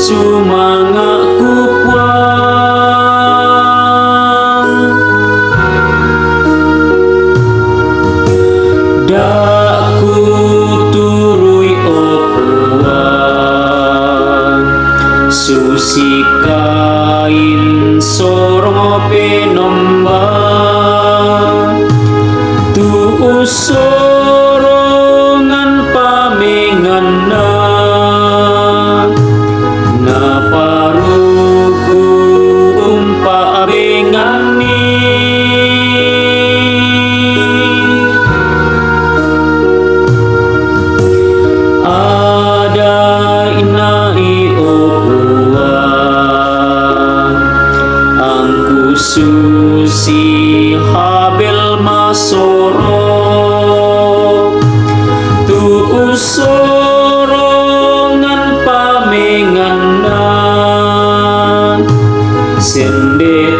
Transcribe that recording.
sumanga kupuang daku turui opuang susi kain sorong penomba tu sorongan pamengan na paruku umpa abengani ada inai opuang angku susi habel masoro tu sorongan pamengan sende